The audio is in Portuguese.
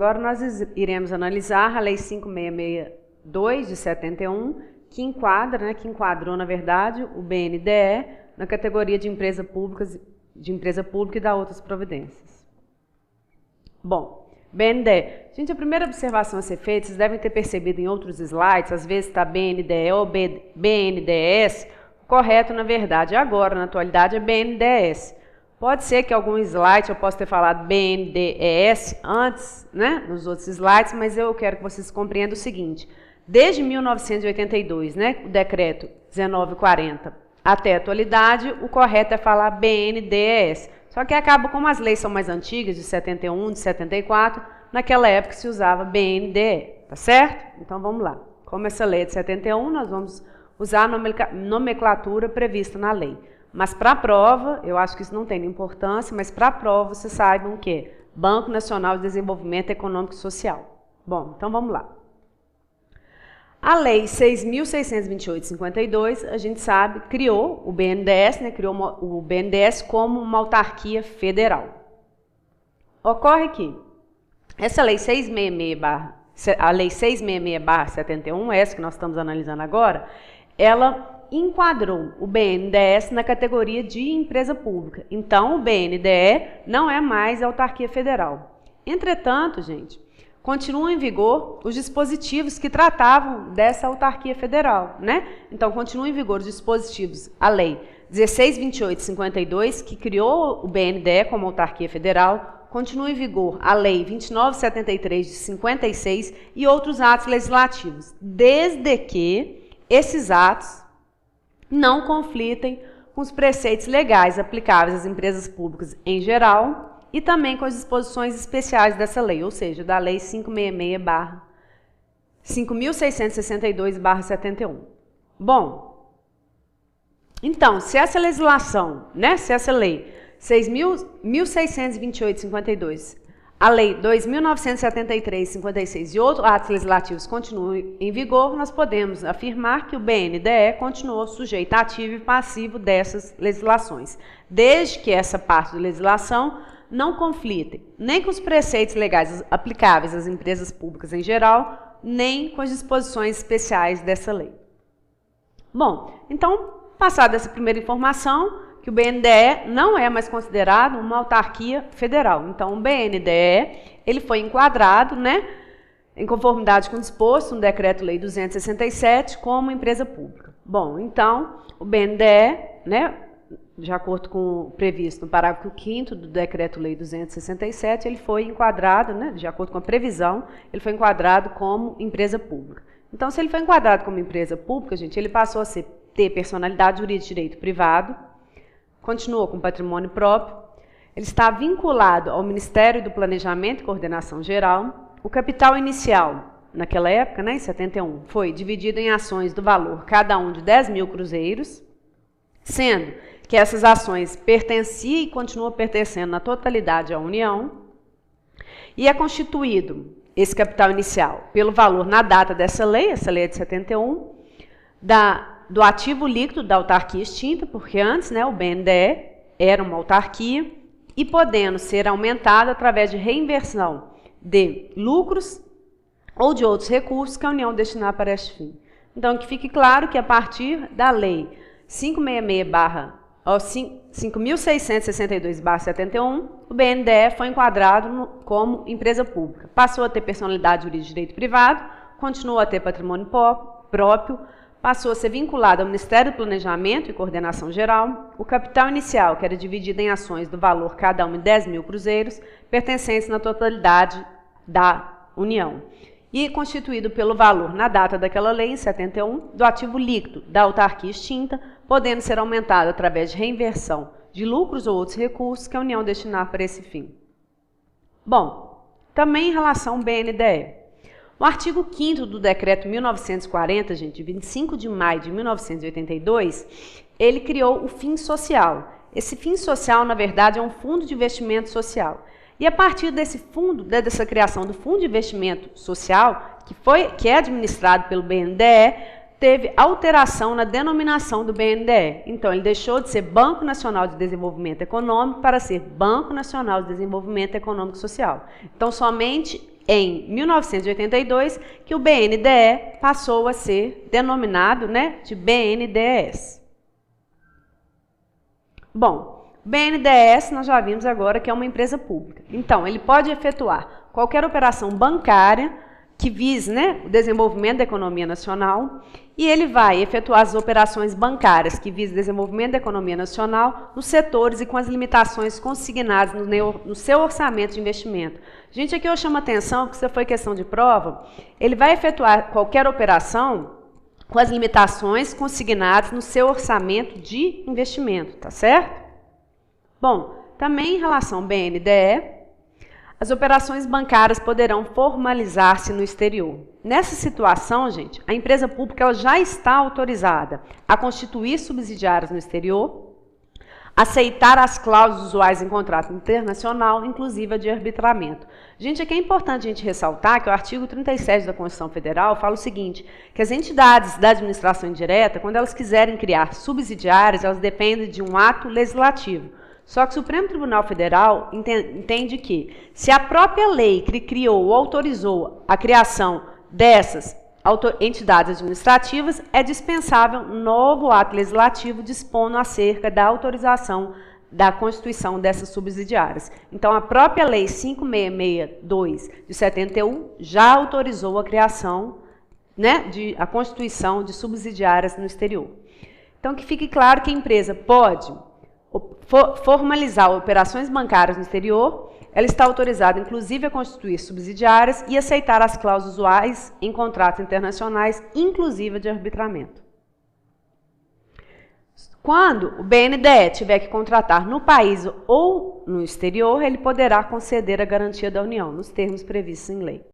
Agora nós iremos analisar a Lei 5662 de 71, que enquadrou, na verdade, o BNDE na categoria de empresa pública e dá outras providências. Bom, BNDE. Gente, a primeira observação a ser feita, vocês devem ter percebido em outros slides, às vezes está BNDE ou BNDES, o correto, na verdade, agora, na atualidade, é BNDES. Pode ser que algum slide eu possa ter falado BNDES antes, né, nos outros slides, mas eu quero que vocês compreendam o seguinte. Desde 1982, né, o decreto 1940, até a atualidade, o correto é falar BNDES. Só que acaba, como as leis são mais antigas, de 71, de 74, naquela época se usava BNDE, tá certo? Então vamos lá. Como essa lei é de 71, nós vamos usar a nomenclatura prevista na lei. Mas para a prova, eu acho que isso não tem importância, mas para a prova vocês saibam o quê? Banco Nacional de Desenvolvimento Econômico e Social. Bom, então vamos lá. A Lei 6.628 de 52, a gente sabe, criou o BNDES, né, criou o BNDES como uma autarquia federal. Ocorre que essa Lei 666/71, essa que nós estamos analisando agora, ela enquadrou o BNDES na categoria de empresa pública. Então, o BNDE não é mais autarquia federal. Entretanto, gente, continuam em vigor os dispositivos que tratavam dessa autarquia federal, né? Então, continuam em vigor os dispositivos, a Lei 1628 de 52, que criou o BNDE como autarquia federal, continua em vigor a Lei 2973 de 56 e outros atos legislativos, desde que esses atos não conflitem com os preceitos legais aplicáveis às empresas públicas em geral e também com as disposições especiais dessa lei, ou seja, da Lei 5.662/71. Bom, então, se essa legislação, né, se essa lei 1.628/52, a Lei 2.973/56 e outros atos legislativos continuam em vigor, nós podemos afirmar que o BNDE continuou sujeito ativo e passivo dessas legislações, desde que essa parte da legislação não conflite nem com os preceitos legais aplicáveis às empresas públicas em geral, nem com as disposições especiais dessa lei. Bom, então, passada essa primeira informação, que o BNDE não é mais considerado uma autarquia federal. Então, o BNDE ele foi enquadrado, né, em conformidade com o disposto no Decreto-Lei 267 como empresa pública. Bom, então, o BNDE, né, de acordo com o previsto no parágrafo 5º do Decreto-Lei 267, ele foi enquadrado, né, de acordo com a previsão, ele foi enquadrado como empresa pública. Então, se ele foi enquadrado como empresa pública, gente, ele passou a ter personalidade jurídica de direito privado, continuou com patrimônio próprio, ele está vinculado ao Ministério do Planejamento e Coordenação Geral. O capital inicial, naquela época, né, em 71, foi dividido em ações do valor cada um de 10.000 cruzeiros, sendo que essas ações pertenciam e continuam pertencendo na totalidade à União, e é constituído esse capital inicial pelo valor na data dessa lei, essa lei é de 71, do ativo líquido da autarquia extinta, porque antes, né, o BNDE era uma autarquia, e podendo ser aumentado através de reinversão de lucros ou de outros recursos que a União destinar para este fim. Então, que fique claro que a partir da Lei 5.662/71, o BNDE foi enquadrado como empresa pública. Passou a ter personalidade jurídica de direito privado, continuou a ter patrimônio próprio, passou a ser vinculado ao Ministério do Planejamento e Coordenação Geral, o capital inicial, que era dividido em ações do valor cada uma de 10.000 cruzeiros, pertencentes na totalidade da União, e constituído pelo valor, na data daquela lei, em 71, do ativo líquido da autarquia extinta, podendo ser aumentado através de reinversão de lucros ou outros recursos que a União destinar para esse fim. Bom, também em relação ao BNDE, o artigo 5º do Decreto 1940, gente, de 25 de maio de 1982, ele criou o fim social. Esse fim social, na verdade, é um fundo de investimento social. E a partir desse fundo, dessa criação do Fundo de Investimento Social, que é administrado pelo BNDE, teve alteração na denominação do BNDE. Então, ele deixou de ser Banco Nacional de Desenvolvimento Econômico para ser Banco Nacional de Desenvolvimento Econômico e Social. Então, somente em 1982 que o BNDE passou a ser denominado, né, de BNDES. Bom, BNDES nós já vimos agora que é uma empresa pública. Então, ele pode efetuar qualquer operação bancária que vise, né, o desenvolvimento da economia nacional, e ele vai efetuar as operações bancárias que visem o desenvolvimento da economia nacional nos setores e com as limitações consignadas no seu orçamento de investimento. Gente, aqui eu chamo a atenção, que isso foi questão de prova, ele vai efetuar qualquer operação com as limitações consignadas no seu orçamento de investimento, tá certo? Bom, também em relação ao BNDE, as operações bancárias poderão formalizar-se no exterior. Nessa situação, gente, a empresa pública ela já está autorizada a constituir subsidiárias no exterior, aceitar as cláusulas usuais em contrato internacional, inclusive a de arbitramento. Gente, aqui é importante a gente ressaltar que o artigo 37 da Constituição Federal fala o seguinte, que as entidades da administração indireta, quando elas quiserem criar subsidiárias, elas dependem de um ato legislativo. Só que o Supremo Tribunal Federal entende que, se a própria lei que criou ou autorizou a criação dessas entidades administrativas, é dispensável um novo ato legislativo dispondo acerca da autorização da constituição dessas subsidiárias. Então, a própria Lei 5662 de 71 já autorizou a criação, né, a constituição de subsidiárias no exterior. Então, que fique claro que a empresa pode formalizar operações bancárias no exterior, ela está autorizada, inclusive, a constituir subsidiárias e aceitar as cláusulas usuais em contratos internacionais, inclusive a de arbitramento. Quando o BNDE tiver que contratar no país ou no exterior, ele poderá conceder a garantia da União, nos termos previstos em lei.